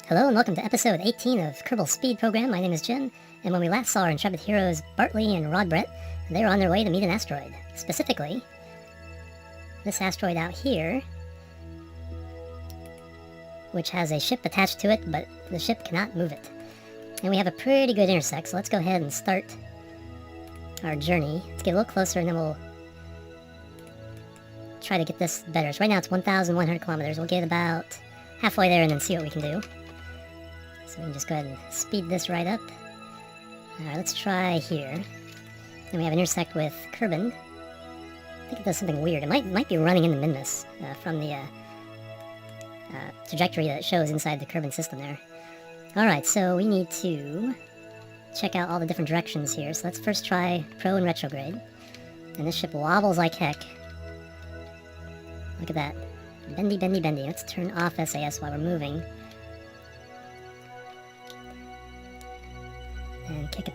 Hello and welcome to episode 18 of Kerbal Speed Program. My name is Jim, and when we last saw our intrepid heroes Bartley and Rodbrett, they were on their way to meet an asteroid. Specifically, this asteroid out here, which has a ship attached to it, but the ship cannot move it. And we have a pretty good intersect, so let's go ahead and start our journey. Let's get a little closer and then we'll try to get this better. So right now it's 1,100 kilometers. We'll get about halfway there and then see what we can do. So we can just go ahead and speed this right up. Alright, let's try here. Then we have an intersect with Kerbin. I think it does something weird. It might be running into Minmus from the trajectory that it shows inside the Kerbin system there. Alright, so we need to check out all the different directions here. So let's first try Pro and Retrograde. And this ship wobbles like heck. Look at that. Bendy, bendy, bendy. Let's turn off SAS while we're moving. And kick it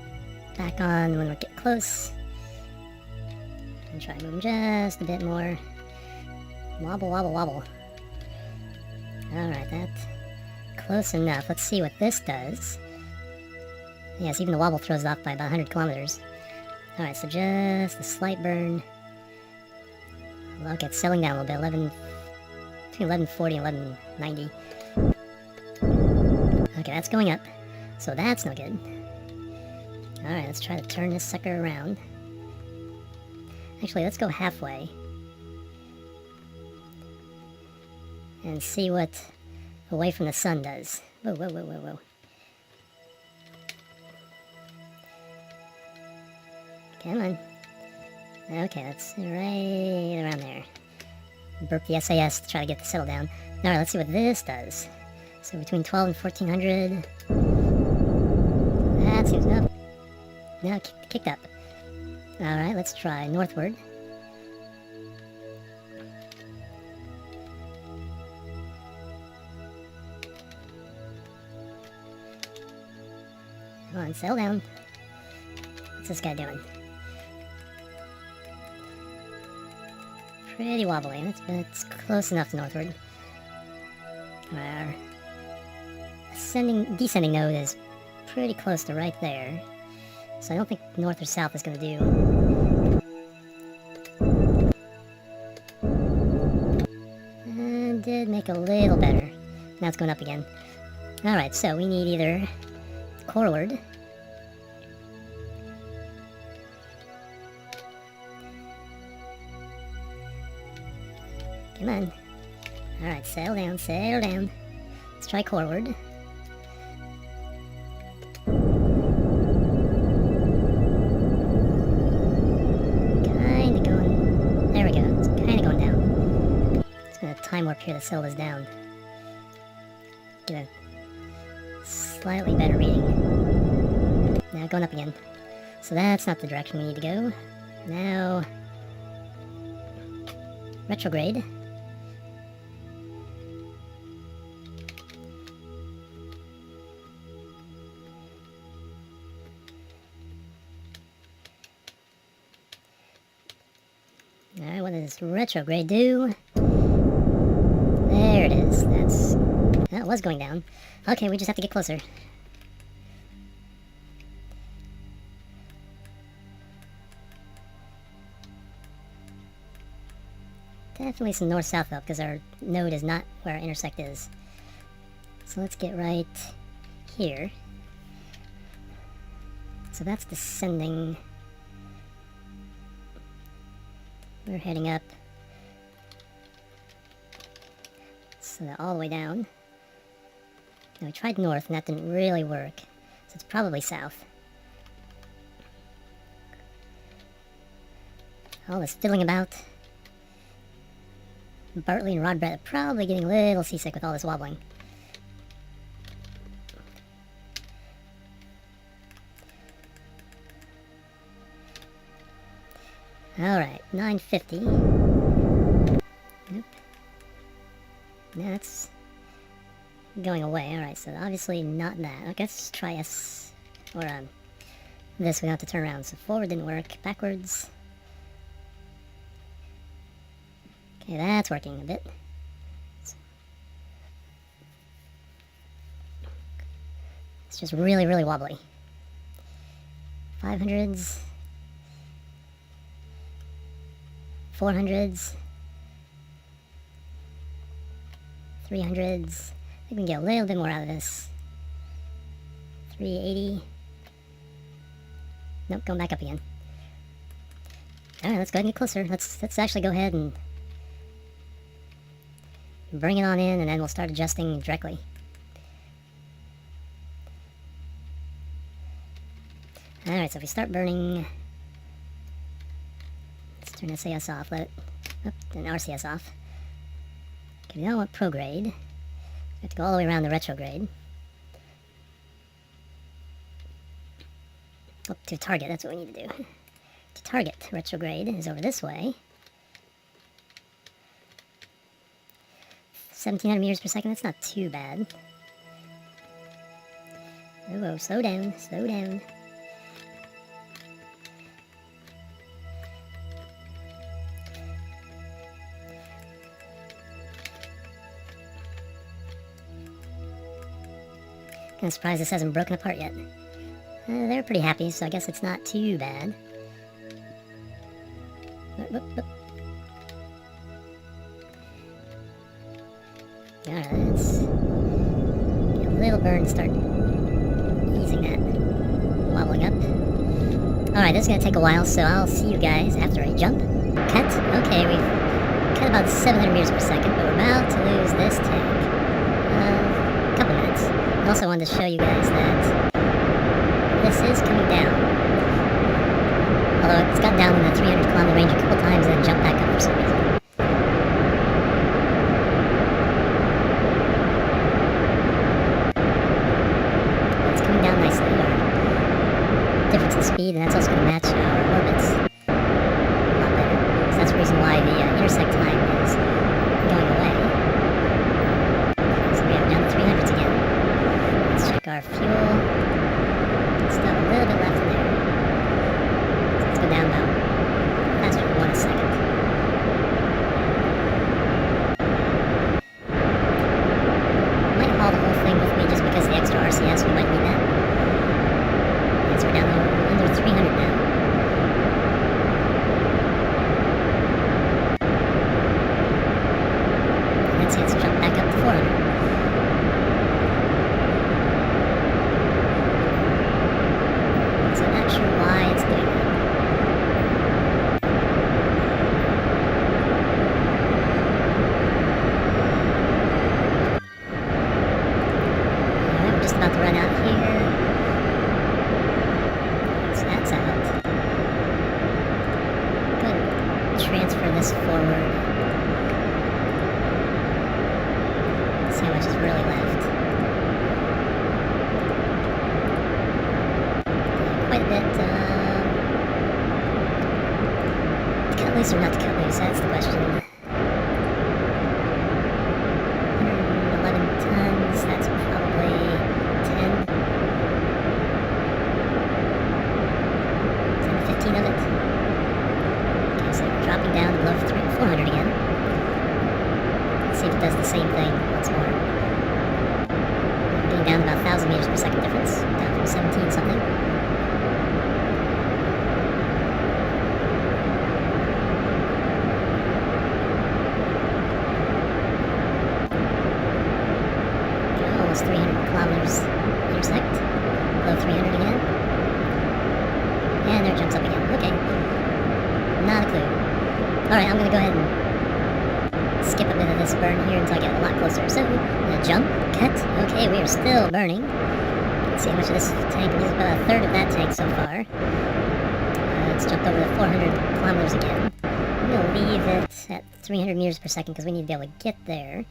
back on when we get close. And try moving just a bit more. Wobble, wobble, wobble. Alright, that's close enough. Let's see what this does. Yes, even the wobble throws it off by about 100 kilometers. Alright, so just a slight burn. Okay, it's settling down a little bit. Between 1140 and 1190. Okay, that's going up. So that's no good. Alright, let's try to turn this sucker around. Actually, let's go halfway. And see what away from the sun does. Whoa, whoa, whoa, whoa, whoa. Come on. Okay, that's right around there. Burp the SAS to try to get the settle down. Alright, let's see what this does. So between 12 and 1400. That seems no. Now kicked up. Alright, let's try northward. Come on, settle down. What's this guy doing? Pretty wobbly. That's close enough to northward. Our descending node is pretty close to right there. So I don't think north or south is going to do. And did make a little better. Now it's going up again. Alright, so we need either forward. Come on. Alright, settle down, settle down. Let's try forward. Kinda going. There we go. It's kinda going down. Just gonna time warp here to settle this down. Get a slightly better reading. Now going up again. So that's not the direction we need to go. Now retrograde. Alright, what does retrograde do? There it is. That was going down. Okay, we just have to get closer. Definitely some north-south though, because our node is not where our intersect is. So let's get right here. So that's descending. We're heading up. So all the way down. Now we tried north and that didn't really work. So it's probably south. All this fiddling about. Bartley and Rodbrett are probably getting a little seasick with all this wobbling. Alright, 950. Nope. That's going away. Alright, so obviously not that. Okay, let's try S. Or, this we don't have to turn around. So forward didn't work. Backwards. Okay, that's working a bit. It's just really, really wobbly. 500s. 400s. 300s. I think we can get a little bit more out of this. 380. Nope, going back up again. Alright, let's go ahead and get closer. Let's actually go ahead and bring it on in, and then we'll start adjusting directly. Alright, so if we start burning, let's turn SAS off, let it, and RCS off. Okay, we don't want prograde. We have to go all the way around the retrograde. Oh, to target, that's what we need to do. To target retrograde is over this way. 1700 meters per second, that's not too bad. Oh, slow down, slow down. Kind of surprised this hasn't broken apart yet. They're pretty happy, so I guess it's not too bad. Alright, let's get a little burn and start easing that. Wobbling up. Alright, this is going to take a while, so I'll see you guys after I jump. Cut. Okay, we've cut about 700 meters per second, but we're about to lose this tank. A couple minutes. I also wanted to show you guys that this is coming down. Although it's got down in the 300 kilometer range a couple times and then jumped back up for some reason. It's coming down nicely. Our difference in speed, and that's also going to match our orbits a lot better. So that's the reason why the intersect time is going away. So we have down the 300s again. Let's check our fuel. Still a little bit left in there. So let's go down about faster than 1 a second. Might haul the whole thing with me just because the extra RCS, we might need that. Okay, so we're down under 300 now. And let's see, let's jump back up to 400. About to run out here. So that's out. Go ahead and transfer this forward. Let's see how much is really left. Quite a bit. To cut loose or not to cut loose? That's the question. 111 tons. That's probably 15 of it. Okay, so we're dropping down below 400 again. Let's see if it does the same thing once more. We're getting down about 1,000 meters per second difference, down from 17 something. Okay, almost 300 kilometers intersect, below 300 again. And there it jumps up again. Okay. Not a clue. Alright, I'm going to go ahead and skip a bit of this burn here until I get a lot closer. So, jump, cut. Okay, we are still burning. Let's see how much of this tank. This is about a third of that tank so far. It's jumped over the 400 kilometers again. I'm going to leave it at 300 meters per second because we need to be able to get there.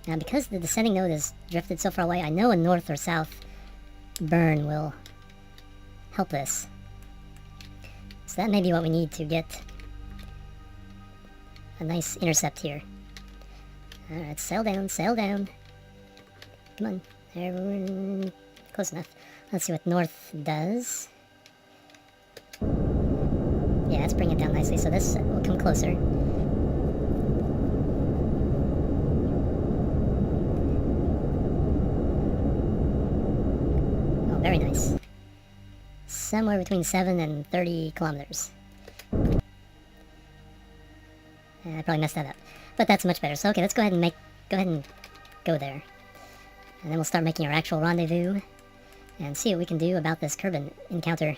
Now, because the descending node is drifted so far away, I know a north or south burn will help this. So that may be what we need to get a nice intercept here. Alright, sail down, sail down. Come on. There, we're close enough. Let's see what north does. Yeah, let's bring it down nicely, so this will come closer. very nice. Somewhere between 7 and 30 kilometers. I probably messed that up. But that's much better. So okay, let's go ahead and go there. And then we'll start making our actual rendezvous and see what we can do about this Kerbal encounter.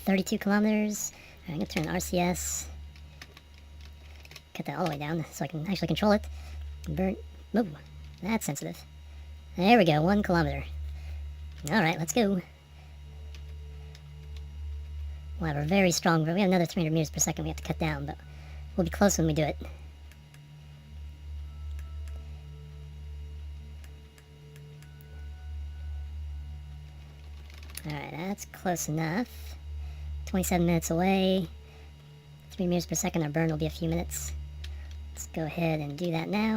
"32 kilometers. I'm gonna turn RCS. Cut that all the way down so I can actually control it. Burn. Oh, that's sensitive. There we go, 1 kilometer. Alright, let's go. We'll have a very strong, we have another 300 meters per second we have to cut down, but we'll be close when we do it. Alright, that's close enough. 27 minutes away. 3 meters per second, our burn will be a few minutes. Let's go ahead and do that now.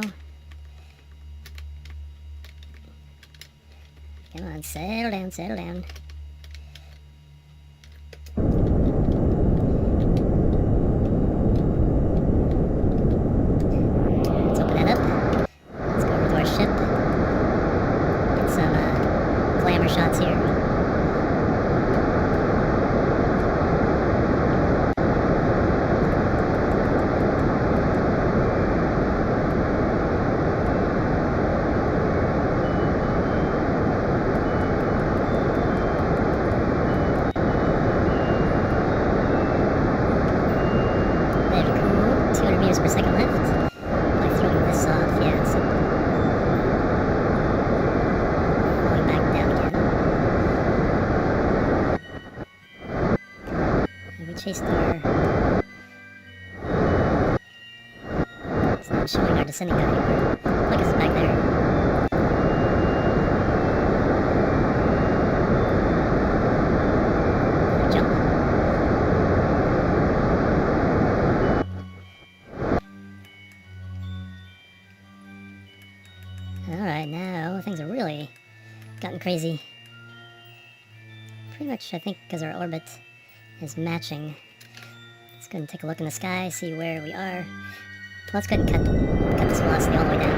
Come on, settle down, settle down. Let's open that up. Let's go over to our ship. Get some glamour shots here. Per second left. By throwing this off, yeah, so falling back down again. And we chased our... It's not showing our descending gun anymore. Look, it's back there. Jump. Alright, now things are really gotten crazy. Pretty much, I think, because our orbit is matching. Let's go ahead and take a look in the sky, see where we are. Let's go ahead and cut this velocity all the way down.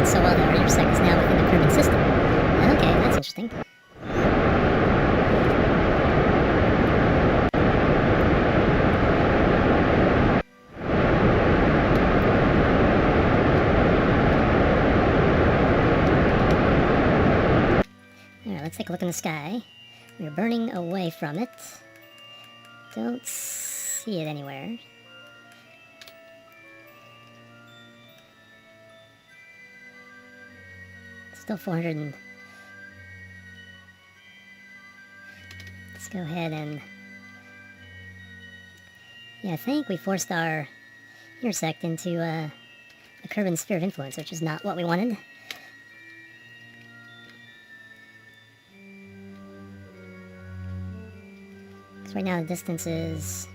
So well that our intersect is now within the Kerbal system. Okay, that's interesting. Alright, let's take a look in the sky. We're burning away from it. Don't see it anywhere. Still 400 and... Let's go ahead and... Yeah, I think we forced our intersect into a Kerbal sphere of influence, which is not what we wanted. Because right now the distance is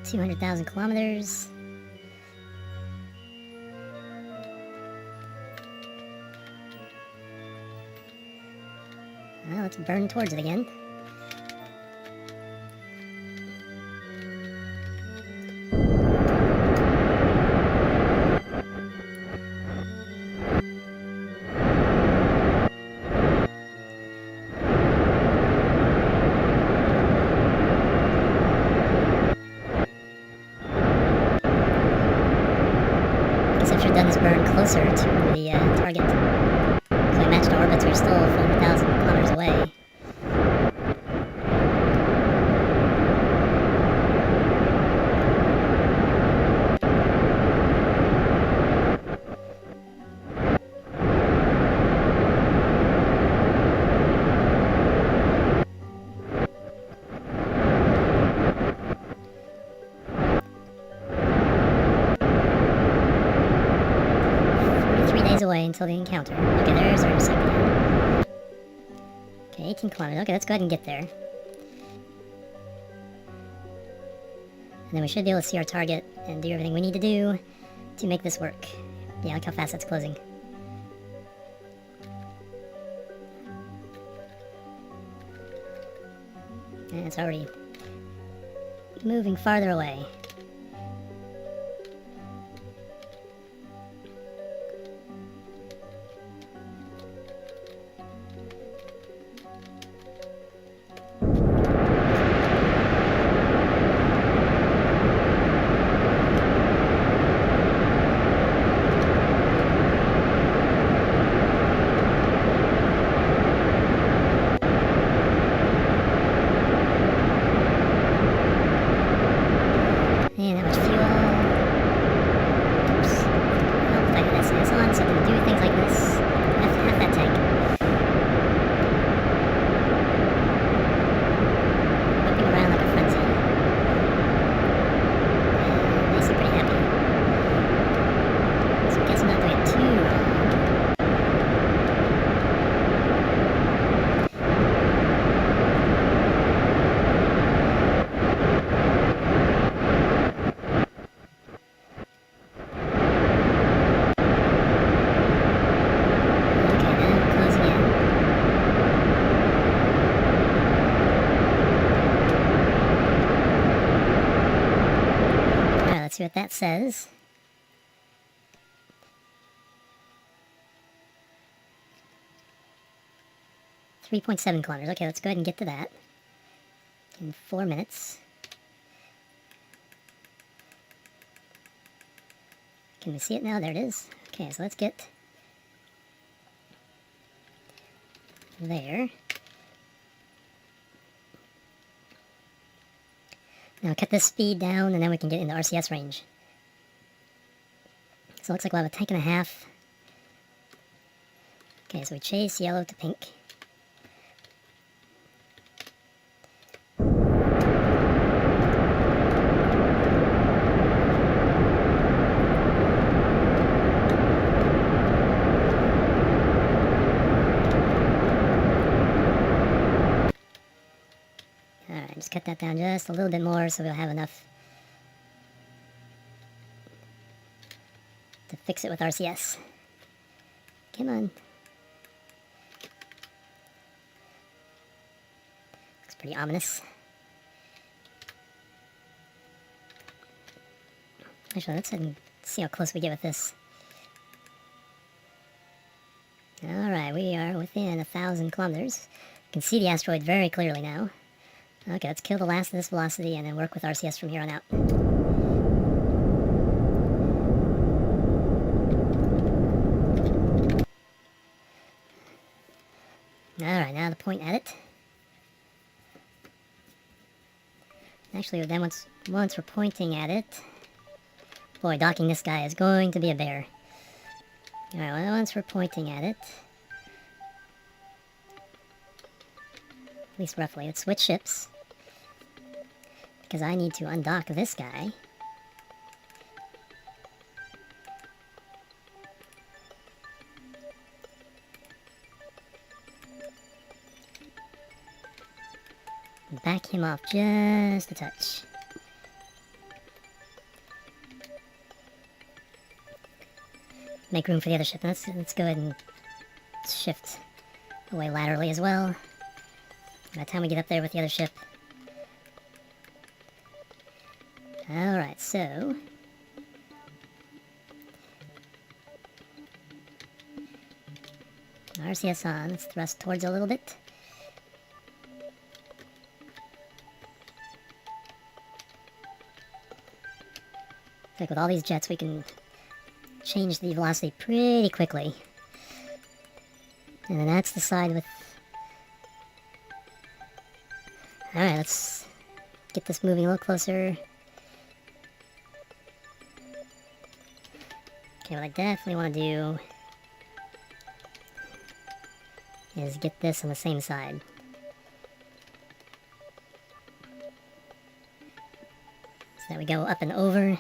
200,000 kilometers. Well, let's burn towards it again. Guess I should have done this burn closer to the target. So we matched our orbits, we're still 400,000 kilometers away. Away until the encounter. Okay, there's our intersect again. Okay, 18 kilometers. Okay, let's go ahead and get there. And then we should be able to see our target and do everything we need to do to make this work. Yeah, look how fast that's closing. And it's already moving farther away. And how much fuel? Oops. Oh, if I had SAS on, so I can do things like this. Half that tank. Whipping around like a frenzy. And they seem pretty happy. So I guess I'm not doing it too wrong. Let's see what that says. .7 kilometers. Okay, let's go ahead and get to that in 4 minutes. Can we see it now? There it is. Okay, so let's get there. Now cut this speed down and then we can get into RCS range. So it looks like we'll have a tank and a half. Okay, so we chase yellow to pink. Alright, just cut that down just a little bit more so we'll have enough to fix it with RCS. Come on. Looks pretty ominous. Actually, let's see how close we get with this. Alright, we are within 1,000 kilometers. You can see the asteroid very clearly now. Okay, let's kill the last of this velocity and then work with RCS from here on out. Alright, now to point at it. Actually, then once we're pointing at it... Boy, docking this guy is going to be a bear. Alright, well, once we're pointing at it... At least roughly. Let's switch ships. Because I need to undock this guy. Back him off just a touch. Make room for the other ship. Let's go ahead and shift away laterally as well. By the time we get up there with the other ship. Alright, so... RCS on. Let's thrust towards it a little bit. Like with all these jets, we can change the velocity pretty quickly. And then that's the side with... Alright, let's get this moving a little closer. Okay, what I definitely want to do is get this on the same side. So that we go up and over.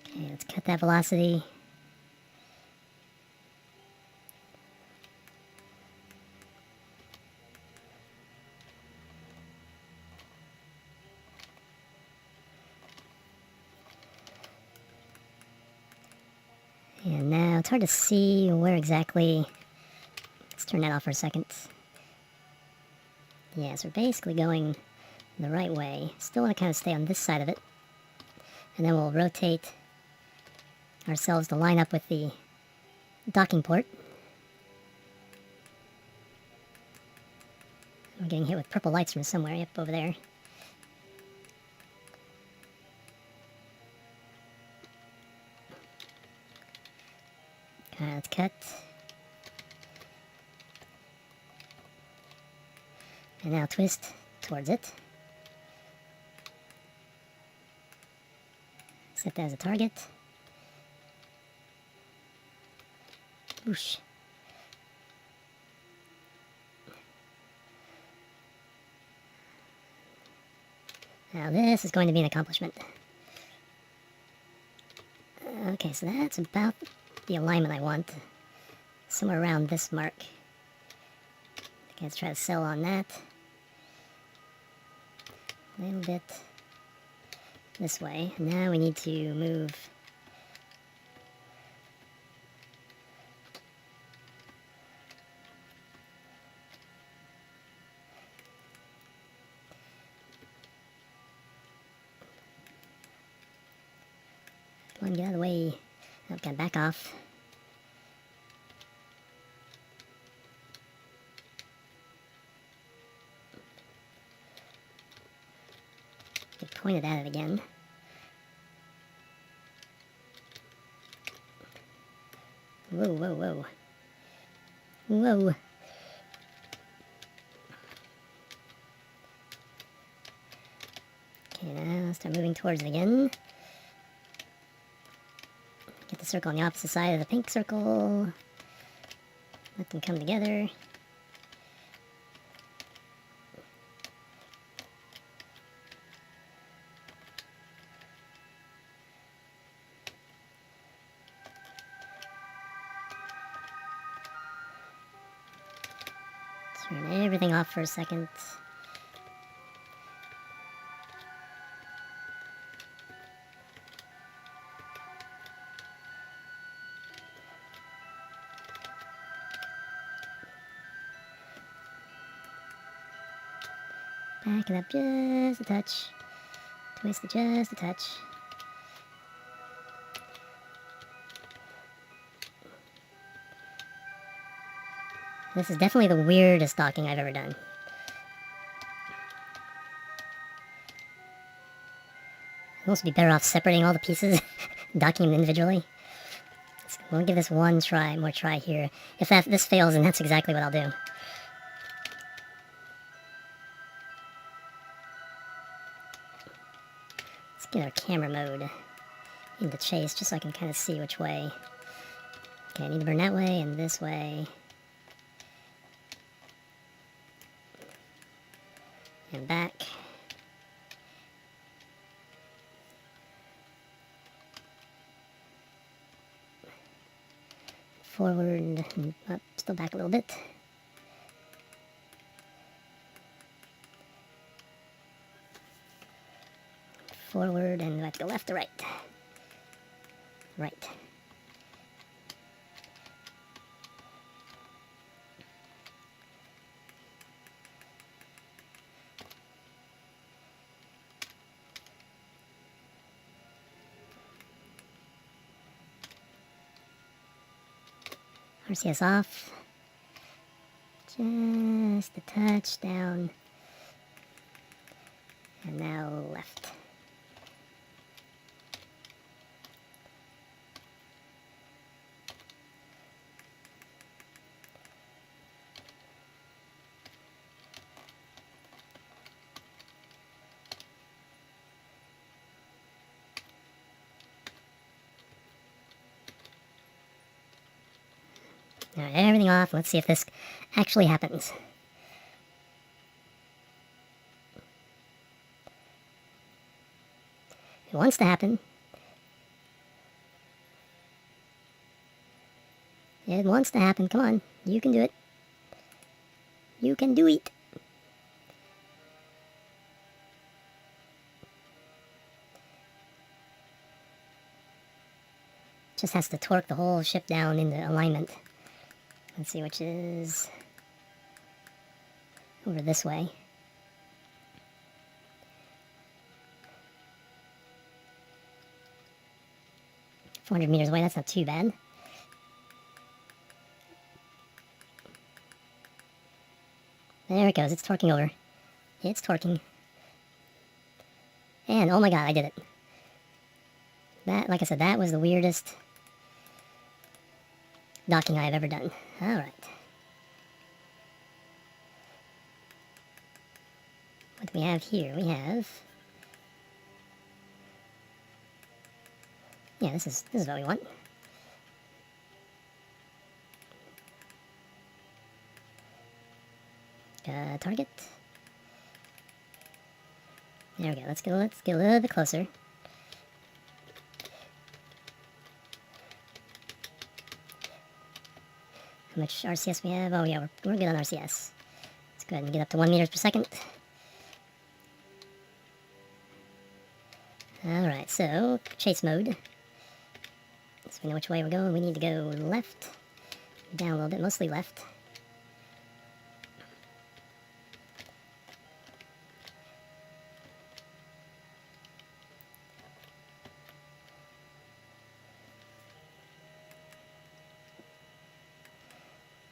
Okay, let's cut that velocity. And now it's hard to see where exactly. Let's turn that off for a second. Yeah, so we're basically going the right way. Still want to kind of stay on this side of it. And then we'll rotate ourselves to line up with the docking port. We're getting hit with purple lights from somewhere, yep, over there. Alright, let's cut. And now twist towards it. Set that as a target. Whoosh. Now this is going to be an accomplishment. Okay, so that's about the alignment I want. Somewhere around this mark. Okay, let's try to settle on that. A little bit this way. Now we need to move Come on, get out of the way. Oh, gotta back off. Get pointed at it again. Whoa, whoa, whoa. Whoa. Okay, now start moving towards it again. Get the circle on the opposite side of the pink circle. Let them come together. Turn everything off for a second. Back it up just a touch. Twist it just a touch. This is definitely the weirdest docking I've ever done. I'd almost be better off separating all the pieces, docking them individually. We'll give this one more try here. If this fails, then that's exactly what I'll do. Let's get our camera mode into chase, just so I can kind of see which way. Okay, I need to burn that way and this way. And back. Forward, and up, still back a little bit. Forward, and do I have to go left or right? Right. RCS off. Just a touch down. And now left. Alright, everything off. Let's see if this actually happens. It wants to happen. It wants to happen. Come on. You can do it. You can do it. Just has to torque the whole ship down into alignment. Let's see, which is over this way. $400 meters away, that's not too bad. There it goes, it's torquing over. It's torquing. And, oh my god, I did it. That, like I said, that was the weirdest docking I have ever done. Alright. What do we have here? We have... Yeah, this is what we want. Target. There we go. Let's get a little bit closer. How much RCS we have? Oh yeah, we're good on RCS. Let's go ahead and get up to 1 meters per second. Alright, so chase mode. So we know which way we're going. We need to go left, down a little bit, mostly left.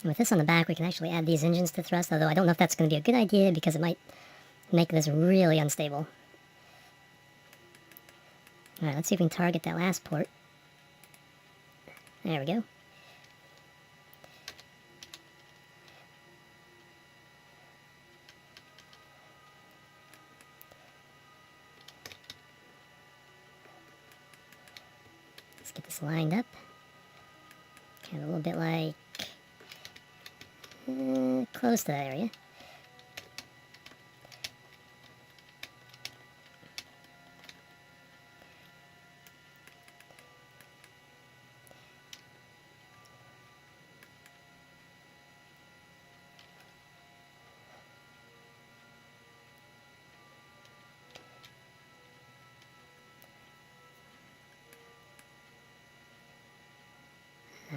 And with this on the back, we can actually add these engines to thrust, although I don't know if that's going to be a good idea because it might make this really unstable. Alright, let's see if we can target that last port. There we go. Let's get this lined up. Kind of a little bit like... close to that area.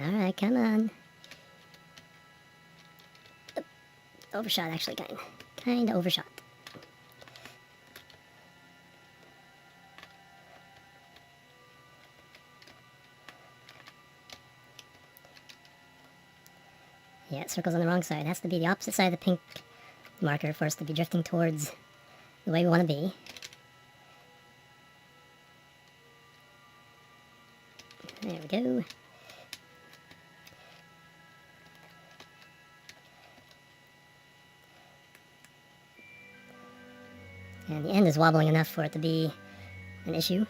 Alright, come on. Overshot, actually, kind of overshot. Yeah, it circles on the wrong side. It has to be the opposite side of the pink marker for us to be drifting towards the way we want to be. There we go. And the end is wobbling enough for it to be an issue.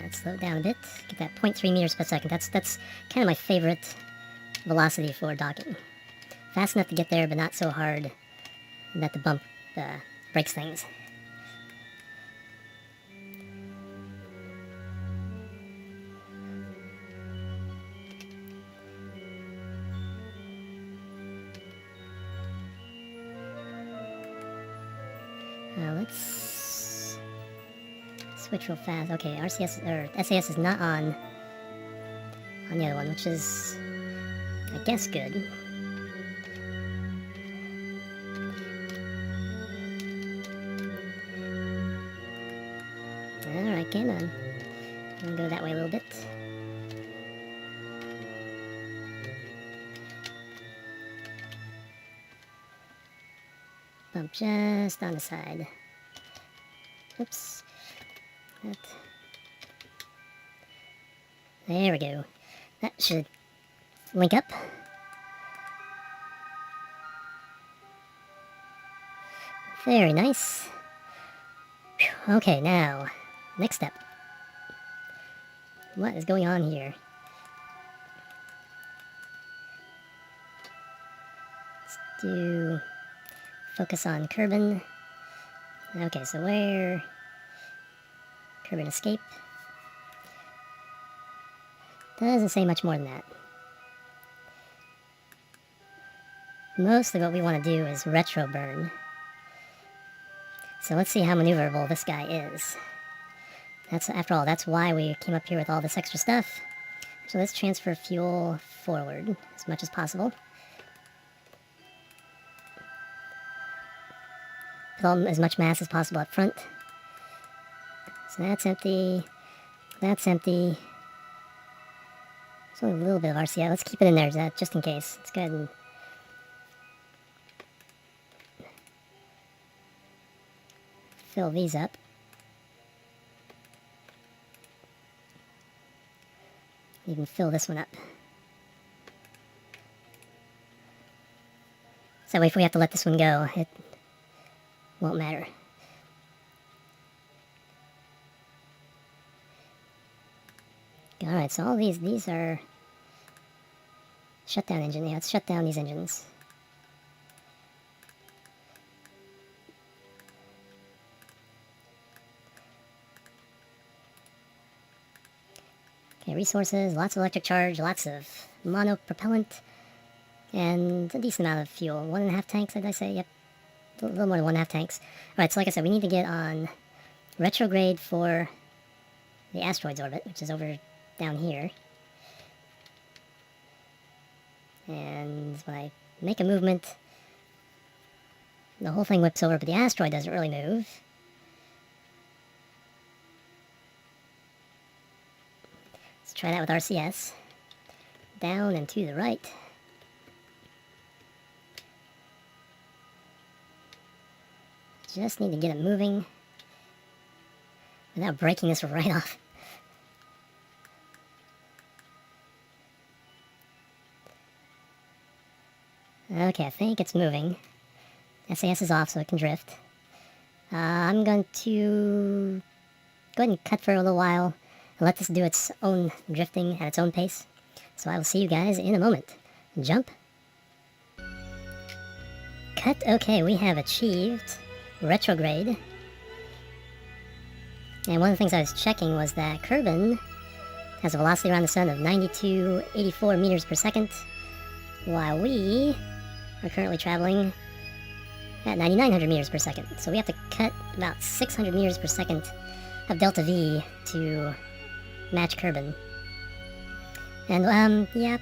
Let's slow it down a bit. Get that 0.3 meters per second. That's kind of my favorite velocity for docking. Fast enough to get there, but not so hard that the bump breaks things. Let's switch real fast. Okay, RCS or SAS is not on the other one, which is, I guess, good. Alright, come on. I'm gonna go that way a little bit. Bump just on the side. Oops. There we go. That should link up. Very nice. Whew. Okay, now, next step. What is going on here? Let's do focus on Kerbin. Okay, so where Kerbin escape? Doesn't say much more than that. Mostly what we want to do is retro burn. So let's see how maneuverable this guy is. After all, that's why we came up here with all this extra stuff. So let's transfer fuel forward as much as possible. Put as much mass as possible up front. So that's empty. That's empty. There's only a little bit of RCI. Let's keep it in there just in case. Let's go ahead and fill these up. Even fill this one up. So if we have to let this one go, it won't matter. Alright, so all these are shutdown engine. Yeah, let's shut down these engines. Okay, resources, lots of electric charge, lots of mono propellant, and a decent amount of fuel. 1.5 tanks, did I say? Yep, a little more than 1.5 tanks. Alright, so like I said, we need to get on retrograde for the asteroids orbit, which is over down here. And when I make a movement, the whole thing whips over, but the asteroid doesn't really move. Let's try that with RCS. Down and to the right. Just need to get it moving without breaking this right off. Okay, I think it's moving. SAS is off so it can drift. I'm going to go ahead and cut for a little while and let this do its own drifting at its own pace. So I will see you guys in a moment. Jump. Cut. Okay, we have achieved retrograde. And one of the things I was checking was that Kerbin has a velocity around the sun of 9284 meters per second, while we are currently traveling at 9,900 meters per second. So we have to cut about 600 meters per second of delta V to match Kerbin. And, yeah,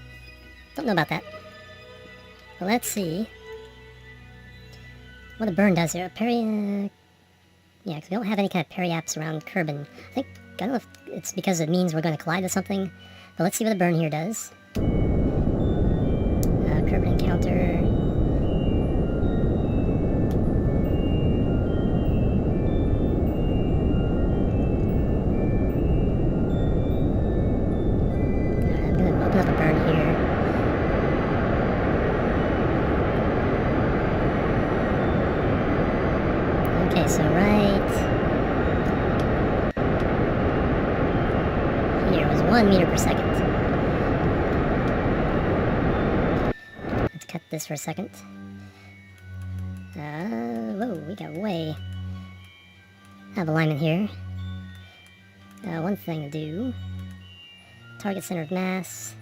don't know about that. Well, let's see what a burn does here. Yeah, because we don't have any kind of periaps around Kerbin. I don't know if it's because it means we're going to collide with something, but let's see what the burn here does. Kerbin encounter. I'm going to open up a burn here. Okay, so right here was 1 meter per second. Let's cut this for a second. Whoa, we got way out of alignment here. One thing to do. Target center of mass.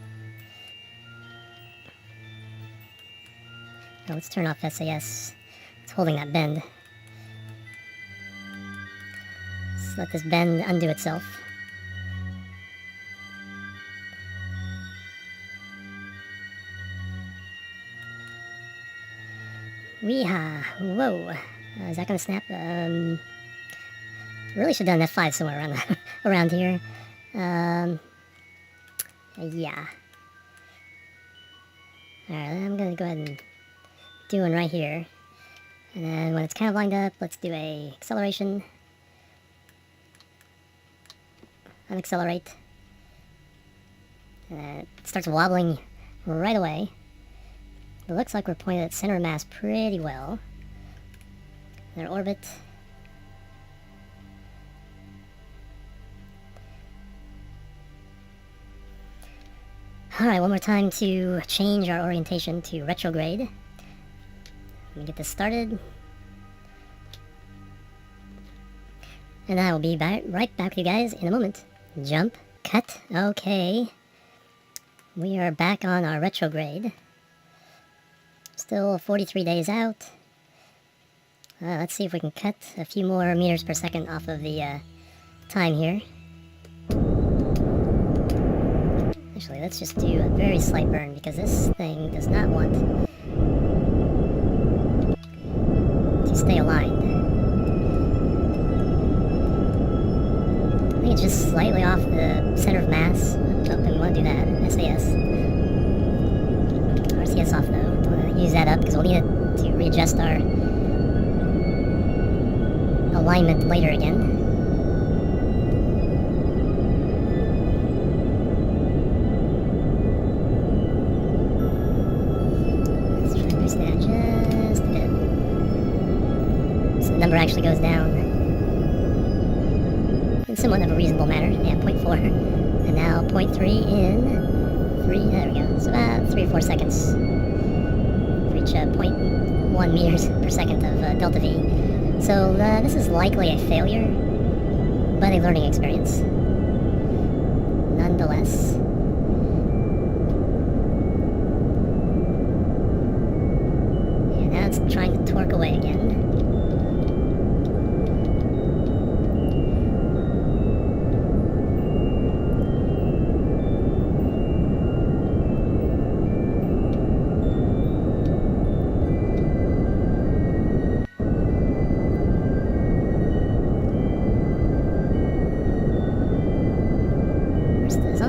Now let's turn off SAS. It's holding that bend. Let's let this bend undo itself. Weehaw! Whoa! Is that gonna snap? Really should have done F5 somewhere around around here. Yeah. Alright, I'm gonna go ahead and do one right here. And then when it's kind of lined up, let's do a acceleration. Unaccelerate. And then it starts wobbling right away. It looks like we're pointed at center of mass pretty well. Their orbit. Alright, one more time to change our orientation to retrograde. Let me get this started. And I will be right back with you guys in a moment. Jump, cut, okay. We are back on our retrograde. Still 43 days out. Let's see if we can cut a few more meters per second off of the time here. Actually, let's just do a very slight burn because this thing does not want to stay aligned. I think it's just slightly off the center of mass. Oh, and we want to do that. SAS. RCS off though. Don't want to use that up because we'll need it to readjust our alignment later again. Number actually goes down in somewhat of a reasonable manner. Yeah, 0.4. And now 0.3 in 3, there we go. It's about 3 or 4 seconds. Reach 0.1 meters per second of delta V. So this is likely a failure, but a learning experience. Nonetheless. Yeah, now it's trying to torque away again.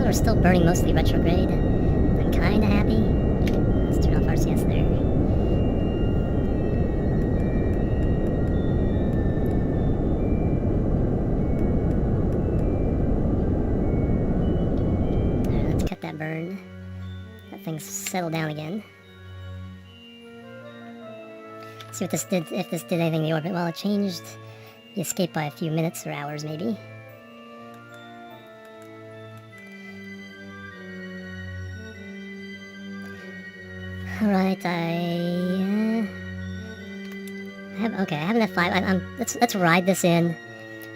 We're still burning mostly retrograde. I'm kinda happy. Let's turn off RCS there. Alright, let's cut that burn. That thing's settled down again. See what this did, if this did anything in the orbit. Well, it changed the escape by a few minutes or hours maybe. Alright, I have enough 5. Let's ride this in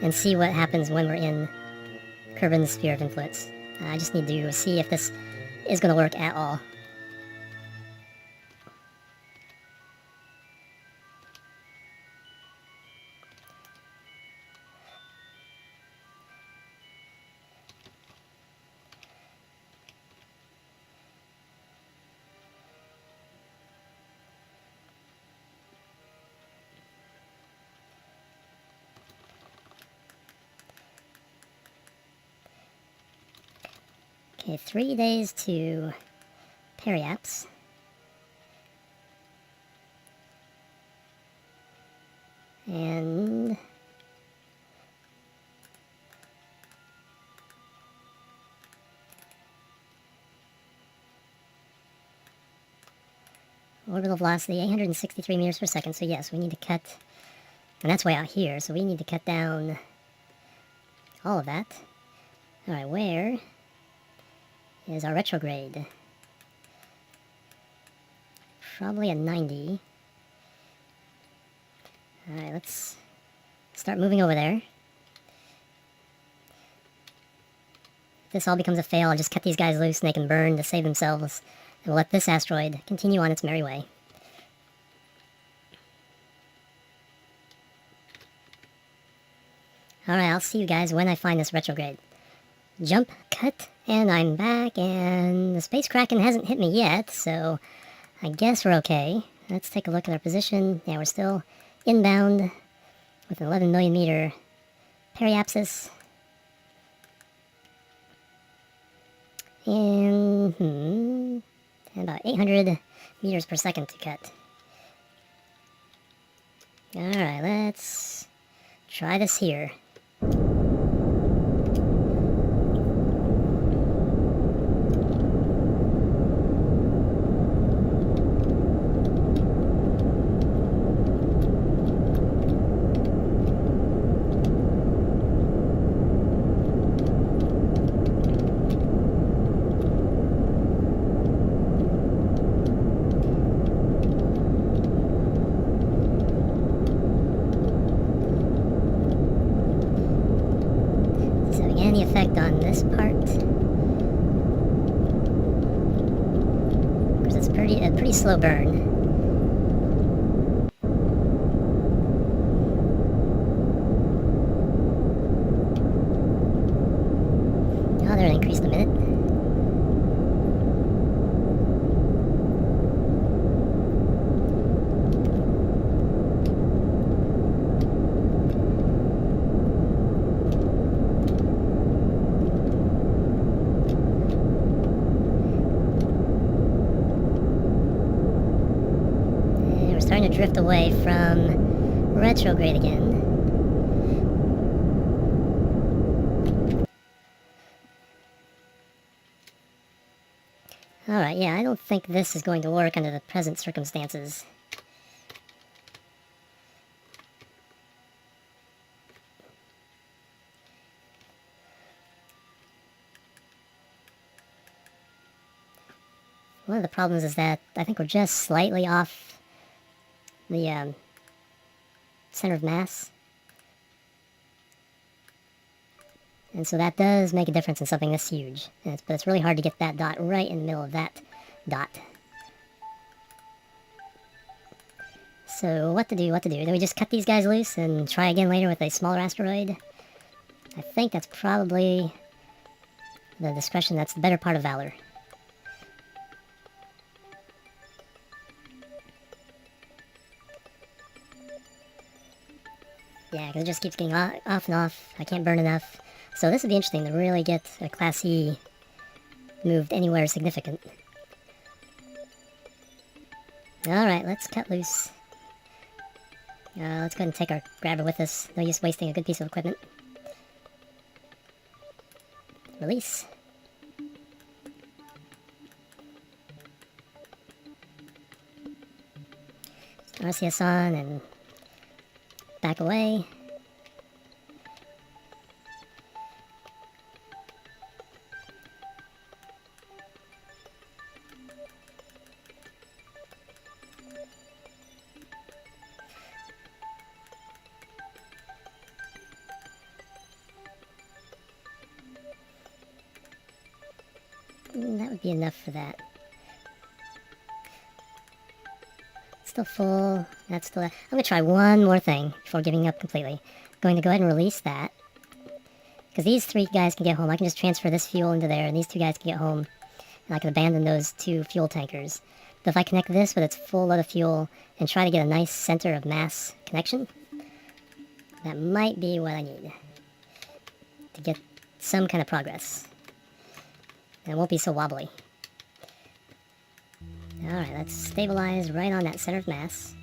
and see what happens when we're in Kerbin's sphere of influence. I just need to see if this is going to work at all. Okay, 3 days to periaps. And orbital velocity 863 meters per second. So yes, we need to cut, and that's way out here, so we need to cut down all of that. Alright, where is our retrograde? Probably a 90. Alright, let's start moving over there. If this all becomes a fail, I'll just cut these guys loose and they can burn to save themselves, and we'll let this asteroid continue on its merry way. Alright, I'll see you guys when I find this retrograde. Jump, cut, and I'm back, and the Space Kraken hasn't hit me yet, so I guess we're okay. Let's take a look at our position. Yeah, we're still inbound with an 11 million meter periapsis. And about 800 meters per second to cut. Alright, let's try this here. this part. Because it's a pretty slow burn. Oh, they're increased a minute. Starting to drift away from retrograde again. Alright, yeah, I don't think this is going to work under the present circumstances. One of the problems is that I think we're just slightly off the center of mass. And so that does make a difference in something this huge. But it's really hard to get that dot right in the middle of that dot. So what to do? Do we just cut these guys loose and try again later with a smaller asteroid? I think that's probably the discretion that's the better part of valor. Yeah, because it just keeps getting off and off. I can't burn enough. So this would be interesting to really get a Class E moved anywhere significant. Alright, let's cut loose. Let's go ahead and take our grabber with us. No use wasting a good piece of equipment. Release. RCS on and back away. That would be enough for that. Still full. That's still. I'm going to try one more thing before giving up completely. Going to go ahead and release that. Because these three guys can get home. I can just transfer this fuel into there, and these two guys can get home. And I can abandon those two fuel tankers. But if I connect this with its full load of fuel and try to get a nice center of mass connection, that might be what I need to get some kind of progress. And it won't be so wobbly. Alright, let's stabilize right on that center of mass.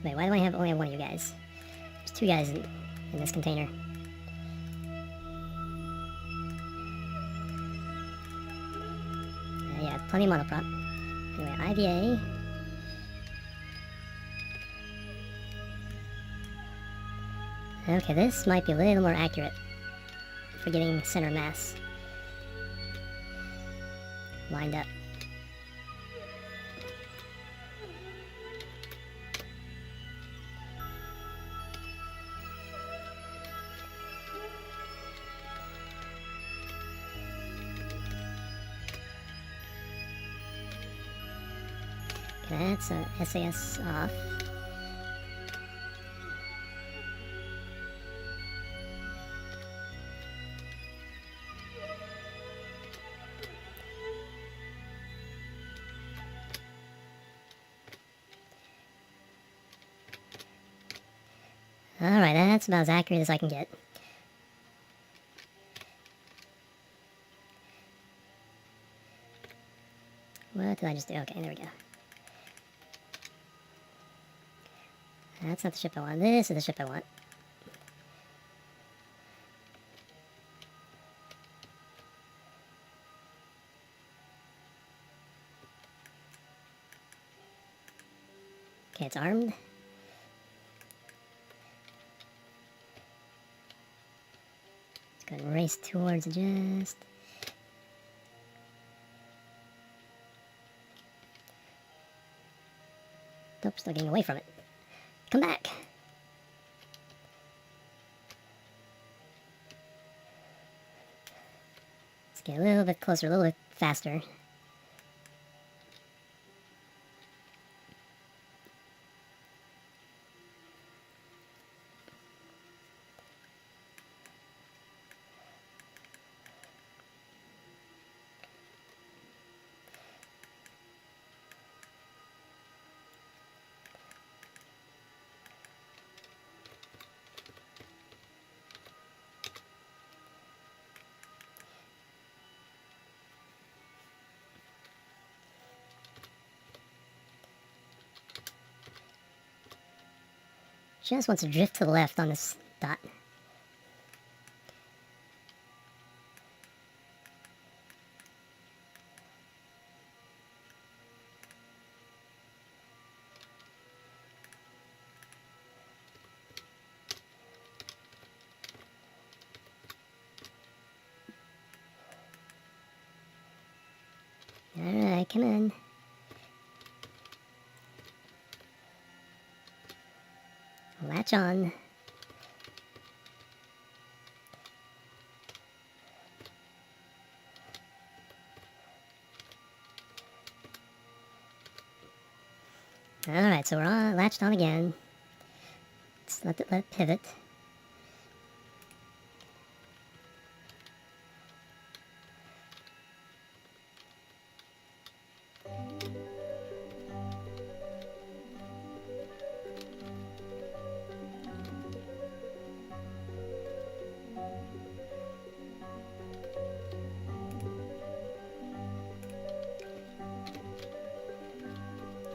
Wait, why do I only have one of you guys? There's two guys in this container. Yeah, plenty of monoprop. Anyway, IVA. Okay, this might be a little more accurate for getting center mass lined up. That's SAS off. Alright, that's about as accurate as I can get. What did I just do? Okay, there we go. That's not the ship I want. This is the ship I want. Okay, it's armed. Let's go ahead and race towards it just. Nope, still getting away from it. Come back! Get a little bit closer, a little bit faster. Just wants to drift to the left on this dot. Alright, come on. Latch on. Alright, so we're on, latched on again. Let's let it pivot.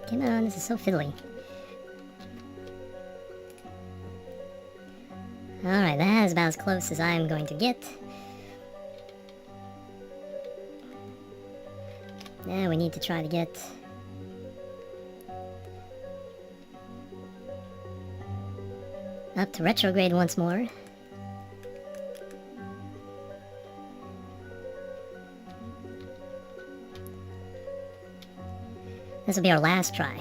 Come on, this is so fiddly. Alright, that is about as close as I'm going to get. Now we need to try to get up to retrograde once more. This will be our last try.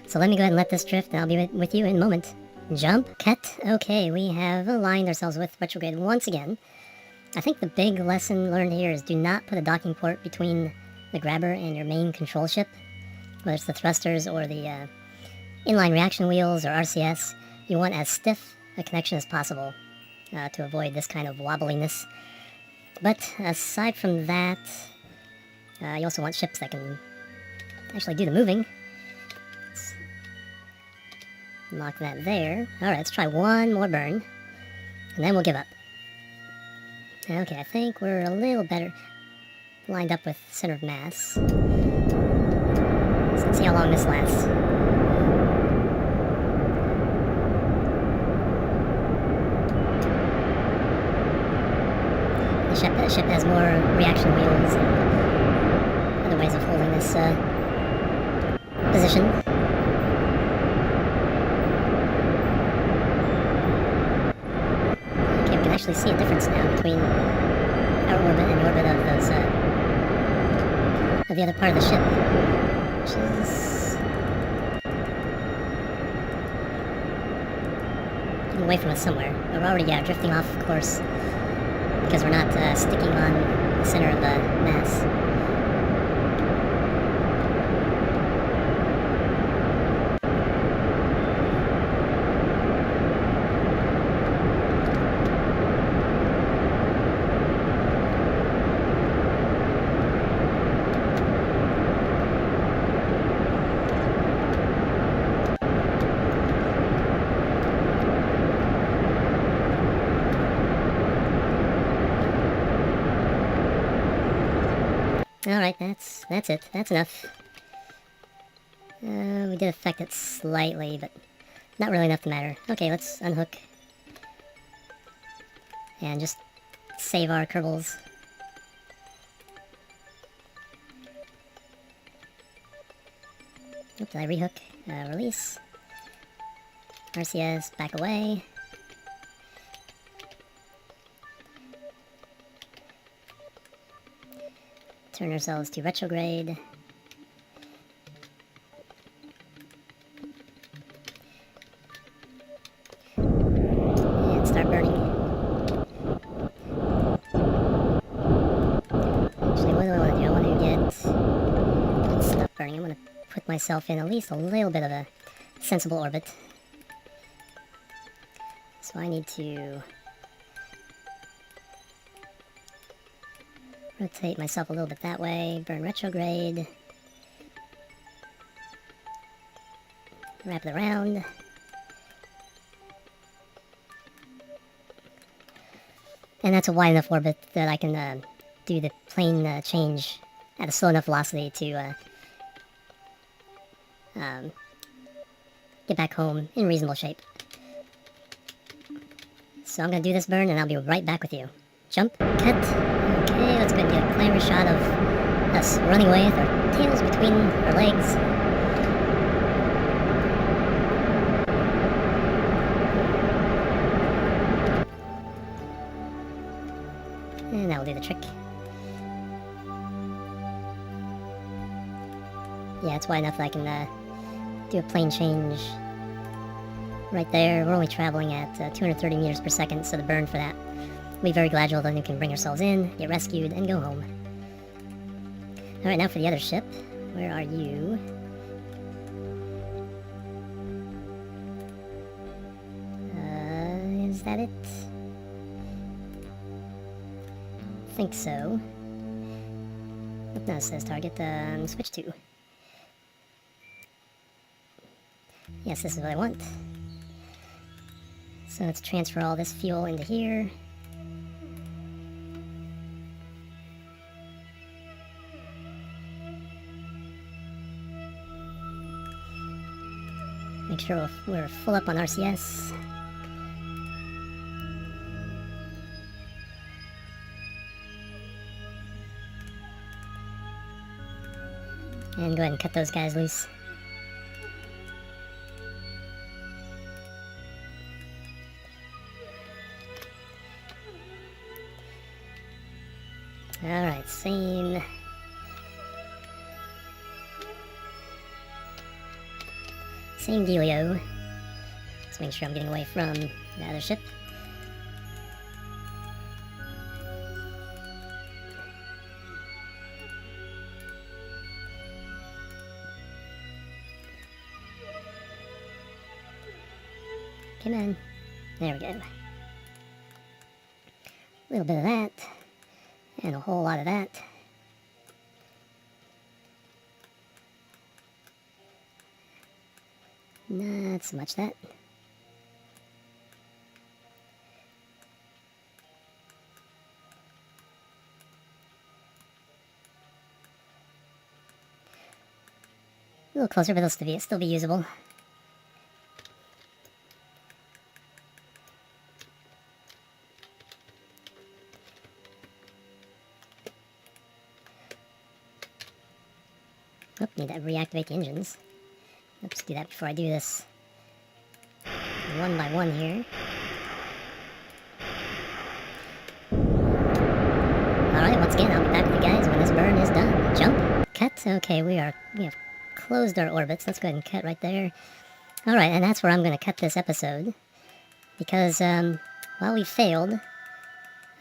So let me go ahead and let this drift, and I'll be with you in a moment. Jump, cut. Okay, we have aligned ourselves with retrograde once again. I think the big lesson learned here is do not put a docking port between the grabber and your main control ship, whether it's the thrusters or the inline reaction wheels or RCS. You want as stiff a connection as possible to avoid this kind of wobbliness. But aside from that, you also want ships that can actually do the moving. Let's lock that there. Alright, let's try one more burn, and then we'll give up. Okay, I think we're a little better lined up with center of mass. So let's see how long this lasts. The ship has more reaction wheels and other ways of holding this position. Okay, we can actually see a difference now between our orbit and the orbit of those of the other part of the ship, which is getting away from us somewhere. We're already drifting off course because we're not sticking on the center of the mass. Alright, that's it. That's enough. We did affect it slightly, but not really enough to matter. Okay, let's unhook. And just save our Kerbals. Oop, did I rehook? Release. RCS, back away. Turn ourselves to retrograde. And start burning. put myself in at least a little bit of a sensible orbit. So I need to rotate myself a little bit that way, burn retrograde, wrap it around. And that's a wide enough orbit that I can do the plane change at a slow enough velocity to get back home in reasonable shape. So I'm going to do this burn and I'll be right back with you. Jump, cut. Okay, let's go ahead and get a clamor shot of us running away with our tails between our legs. And that will do the trick. Yeah, it's wide enough that I can do a plane change right there. We're only traveling at 230 meters per second, so the burn for that will be very gradual. Then we can bring ourselves in, get rescued, and go home. Alright, now for the other ship. Where are you? Is that it? I think so. Nope, no, it says target, switch to. Yes, this is what I want. So let's transfer all this fuel into here. Make sure we're full up on RCS. And go ahead and cut those guys loose. Alright, same dealio. Let's make sure I'm getting away from the other ship. Come on. There we go. A little bit of that. And a whole lot of that. Not so much that. A little closer, but it'll still be usable. Oop, need to reactivate the engines. Oops, do that before I do this. One by one here. Alright, once again, I'll be back with you guys when this burn is done. Jump, cut. Okay, we have closed our orbits. Let's go ahead and cut right there. Alright, and that's where I'm going to cut this episode. Because, while we failed,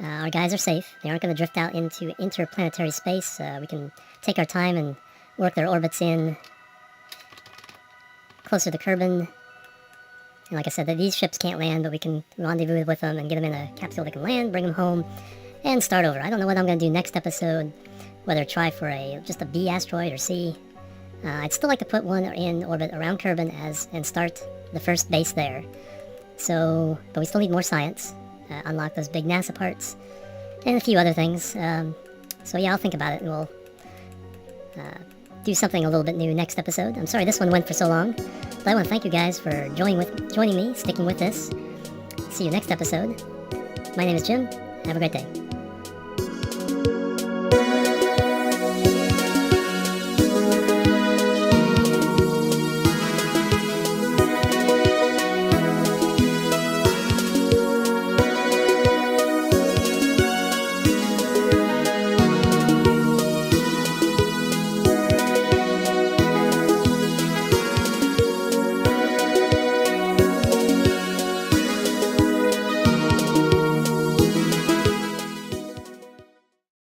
our guys are safe. They aren't going to drift out into interplanetary space. We can take our time and work their orbits in closer to Kerbal. And like I said, these ships can't land, but we can rendezvous with them and get them in a capsule that can land, bring them home, and start over. I don't know what I'm going to do next episode, whether try for just a B asteroid or C. I'd still like to put one in orbit around Kerbal and start the first base there. So, but we still need more science, unlock those big NASA parts, and a few other things. So yeah, I'll think about it, and we'll do something a little bit new next episode. I'm sorry this one went for so long, but I want to thank you guys for joining me, sticking with this. See you next episode. My name is Jim. Have a great day.